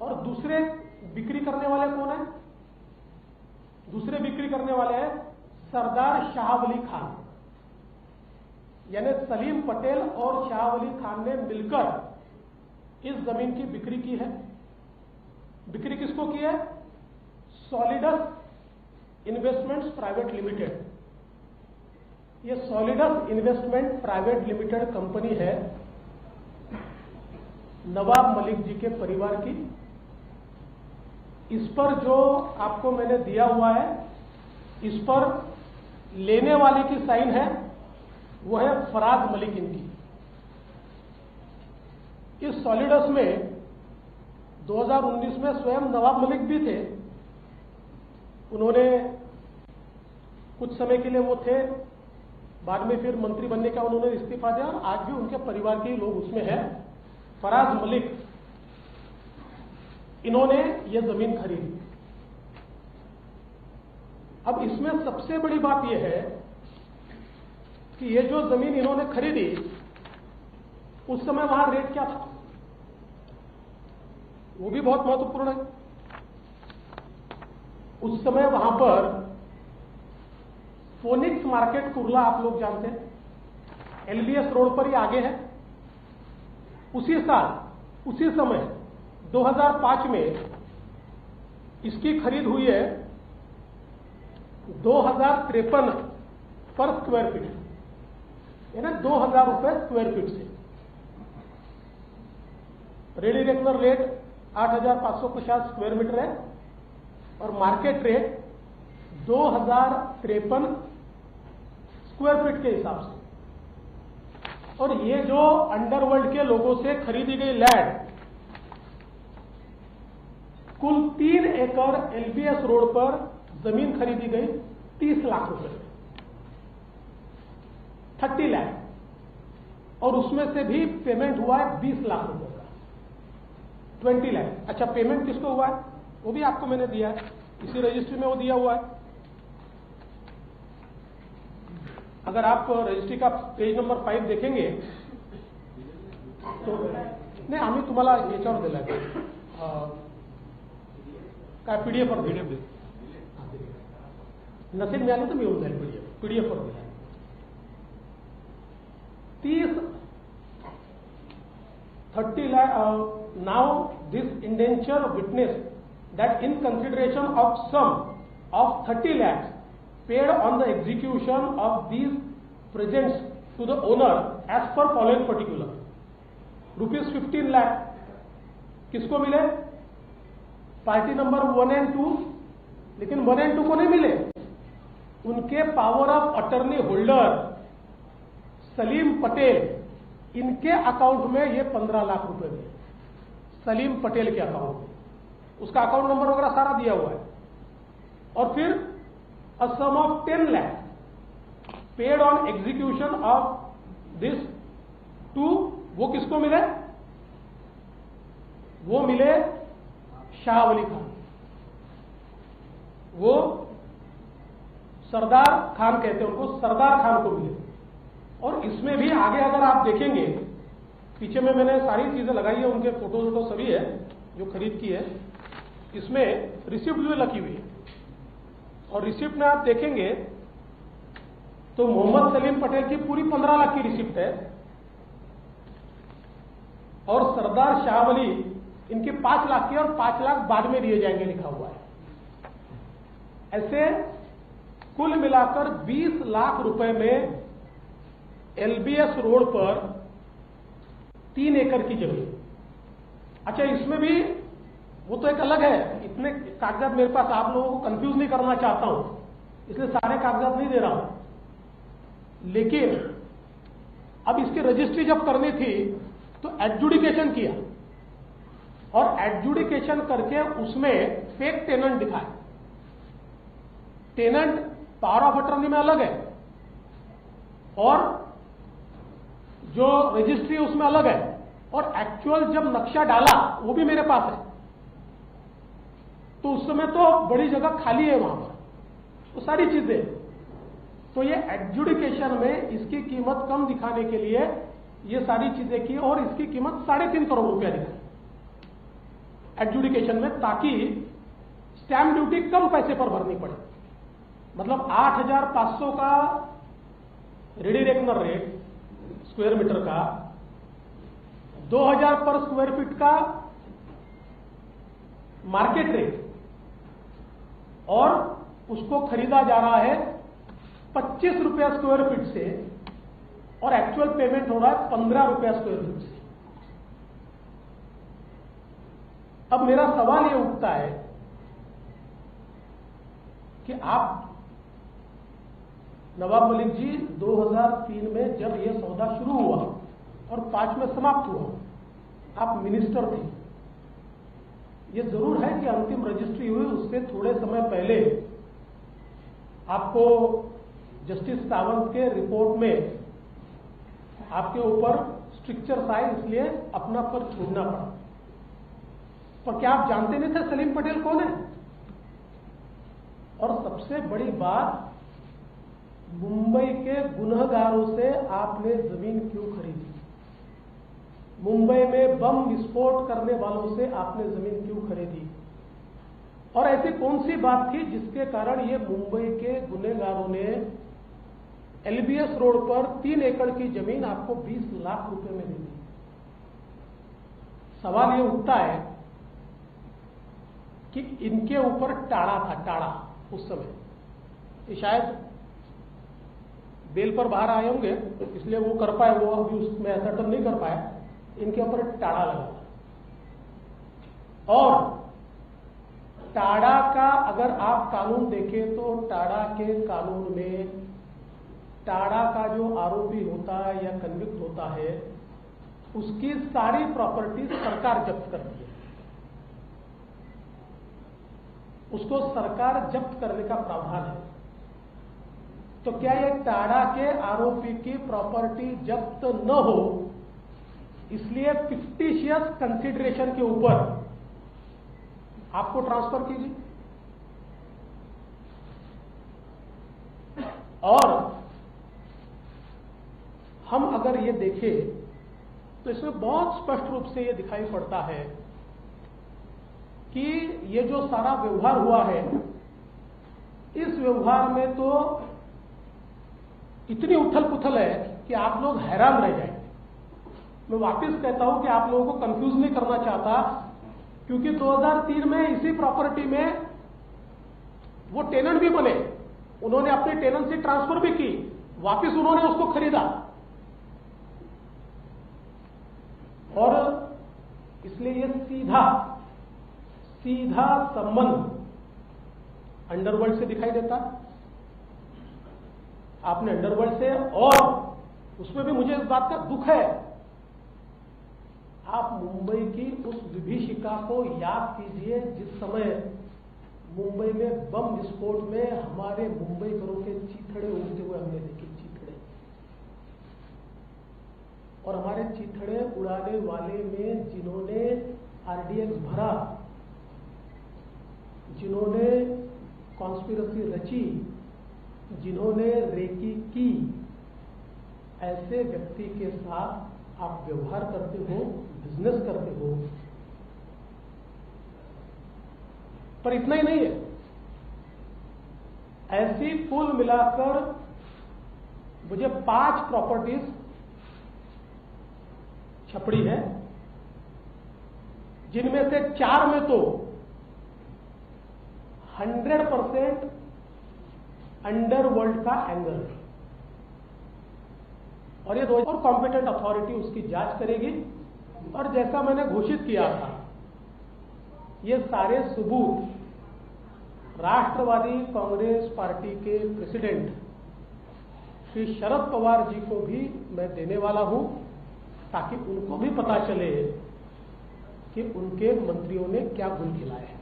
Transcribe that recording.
और दूसरे बिक्री करने वाले कौन है? दूसरे बिक्री करने वाले हैं सरदार शाह वली खान, यानी सलीम पटेल और शाह वली खान ने मिलकर इस जमीन की बिक्री की है। बिक्री किसको की है? Solidus Investments Private Limited. ये Solidus Investment Private Limited company है नवाब मलिक जी के परिवार की। इस पर जो आपको मैंने दिया हुआ है, इस पर लेने वाले की साइन है, वो है फराज मलिक इनकी। इस सॉलिडस में 2019 में स्वयं नवाब मलिक भी थे। उन्होंने कुछ समय के लिए वो थे, बाद में फिर मंत्री बनने का उन्होंने इस्तीफा दिया और आज भी उनके परिवार के लोग उसमें हैं। फराज मलिक, इन्होंने ये जमीन खरीदी। अब इसमें सबसे बड़ी बात यह है कि ये जो जमीन इन्होंने खरीदी, उस समय वहां रेट क्या था, वो भी बहुत महत्वपूर्ण है। उस समय वहां पर फोनिक्स मार्केट कुर्ला, आप लोग जानते हैं, एलबीएस रोड पर ही आगे है। उसी साल, उसी समय 2005 में इसकी खरीद हुई है 2053 पर स्क्वायर फीट, यानी 2000 रुपए स्क्वायर फीट से। Ready regular rate 8550 square metre है और मार्केट रेट 2053 स्क्वायर फीट के हिसाब से। और ये जो अंडरवर्ल्ड के लोगों से खरीदी गई लैंड कुल 3 एकड़ एलबीएस रोड पर जमीन खरीदी गई 30 लाख रुपए में, 30 लाख, और उसमें से भी पेमेंट हुआ है 20 लाख रुपए का, 20 लाख। अच्छा, पेमेंट किसको हुआ है वो भी आपको मैंने दिया है, इसी रजिस्ट्री में वो दिया हुआ है। अगर आप रजिस्ट्री का पेज नंबर 5 देखेंगे तो नाही, आम्ही तुम्हाला याच्यावर दिला काय पीडीएफ वर नसेल मिळालं तर मिळून जाईल, पीडीएफ वर दिला 30 lakh. Now this indenture witness that in consideration of sum of 30 lakhs paid on the execution of these presents to the owner as per following particular. Rupees 15 lakh किसको मिले? पार्टी नंबर 1 एंड 2, लेकिन 1 and 2 को नहीं मिले, उनके power of attorney holder Salim Patel, इनके account में ये 15 लाख रुपए मिले, सलीम पटेल के अकाउंट में। उसका अकाउंट नंबर वगैरह सारा दिया हुआ है। और फिर a sum of 10 lakh paid on execution of this two, वो किसको मिले? वो मिले शाह वली खान, वो सरदार खान कहते हैं उनको, सरदार खान को मिले। और इसमें भी आगे अगर आप देखेंगे, पीछे में मैंने सारी चीजें लगाई है, उनके फोटो वोटो सभी है जो खरीद की है। इसमें रिसिप्ट भी लगी हुई है और रिसिप्ट में आप देखेंगे तो मोहम्मद सलीम पटेल की पूरी 15 लाख की रिसिप्ट है और सरदार शाह वली इनकी 5 लाख की, और 5 लाख बाद में दिए जाएंगे लिखा हुआ है। ऐसे कुल मिलाकर 20 लाख रुपए में एलबीएस रोड पर 3 एकड़ की जमीन। अच्छा, इसमें भी वो तो एक अलग है, इतने कागजात मेरे पास, आप लोगों को कंफ्यूज नहीं करना चाहता हूं, इसलिए सारे कागजात नहीं दे रहा हूं। लेकिन अब इसकी रजिस्ट्री जब करनी थी तो एडजुडिकेशन किया, और एडजुडिकेशन करके उसमें फेक टेनेंट दिखाया। टेनेंट पावर ऑफ अटर्नी में अलग है और जो रजिस्ट्री उसमें अलग है, और एक्चुअल जब नक्शा डाला वो भी मेरे पास है, तो उस समय तो बड़ी जगह खाली है वहां पर, वो सारी चीजें। तो ये एडजुडिकेशन में इसकी कीमत कम दिखाने के लिए ये सारी चीजें की और इसकी कीमत 3.5 करोड़ रुपया दिखाई। एडजुडिकेशन में, ताकि स्टैंप ड्यूटी कम पैसे पर भरनी पड़े। मतलब 8,500 का ready reckoner rate square metre का, 2,000 पर स्क्वायर फीट का मार्केट रेट, और उसको खरीदा जा रहा है 25 रुपया स्क्वायर फीट से, और एक्चुअल पेमेंट हो रहा है 15 रुपया स्क्वायर फीट से। अब मेरा सवाल यह उठता है कि आप नवाब मलिक जी 2003 में जब यह सौदा शुरू हुआ और 5 में समाप्त हुआ, आप मिनिस्टर थे। यह जरूर है कि अंतिम रजिस्ट्री हुई उससे थोड़े समय पहले आपको जस्टिस सावंत के रिपोर्ट में आपके ऊपर स्ट्रिक्चर्स आए, इसलिए अपना पद छोड़ना पड़ा। पर क्या आप जानते नहीं थे सलीम पटेल कौन है? और सबसे बड़ी बात, मुंबई के गुनहगारों से आपने जमीन क्यों खरीदी? मुंबई में बम विस्फोट करने वालों से आपने जमीन क्यों खरीदी? और ऐसी कौन सी बात थी जिसके कारण ये मुंबई के गुनहगारों ने एलबीएस रोड पर 3 एकड़ की जमीन आपको 20 लाख रुपए में दे दी? सवाल ये उठता है कि इनके ऊपर टाड़ा था, टाड़ा उस समय, ये शायद बेल पर बाहर आए होंगे इसलिए वो कर पाए, वो अभी उसमें असर्टन नहीं कर पाए, इनके ऊपर टाड़ा लगा। और टाड़ा का अगर आप कानून देखें तो टाड़ा के कानून में टाड़ा का जो आरोपी होता है या कन्विक्ट होता है, उसकी सारी प्रॉपर्टी सरकार जब्त करती है, उसको सरकार जब्त करने का प्रावधान है। तो क्या ये टाड़ा के आरोपी की प्रॉपर्टी जब्त न हो, इसलिए फिक्टिशियस कंसिडरेशन के ऊपर आपको ट्रांसफर कीजिए? और हम अगर ये देखें तो इसमें बहुत स्पष्ट रूप से ये दिखाई पड़ता है कि ये जो सारा व्यवहार हुआ है, इस व्यवहार में तो इतनी उथल पुथल है कि आप लोग हैरान रह जाएंगे। मैं वापस कहता हूं कि आप लोगों को कंफ्यूज नहीं करना चाहता, क्योंकि 2003 में इसी प्रॉपर्टी में वो टेनेंट भी बने, उन्होंने अपनी टेनेंसी ट्रांसफर भी की, वापस उन्होंने उसको खरीदा, और इसलिए ये सीधा संबंध अंडरवर्ल्ड से दिखाई देता। आपने अंडरवर्ल्ड से, और उसमें भी मुझे इस बात का दुख है, आप मुंबई की उस विभीषिका को याद कीजिए जिस समय मुंबई में बम विस्फोट में हमारे मुंबईकरों के चीथड़े उड़ते हुए हमने देखे, चीथड़े। और हमारे चीथड़े उड़ाने वाले में जिन्होंने आरडीएक्स भरा, जिन्होंने कॉन्स्पिरेसी रची, जिन्होंने रेकी की, ऐसे व्यक्ति के साथ आप व्यवहार करते हो, बिजनेस करते हो। पर इतना ही नहीं है, ऐसी कुल मिलाकर मुझे 5 प्रॉपर्टीज छपड़ी है, जिनमें से 4 में तो 100% अंडरवर्ल्ड का एंगल है, और ये और कॉम्पिटेंट अथॉरिटी उसकी जांच करेगी। और जैसा मैंने घोषित किया था, ये सारे सबूत राष्ट्रवादी कांग्रेस पार्टी के प्रेसिडेंट श्री शरद पवार जी को भी मैं देने वाला हूं, ताकि उनको भी पता चले कि उनके मंत्रियों ने क्या गुल खिलाया है।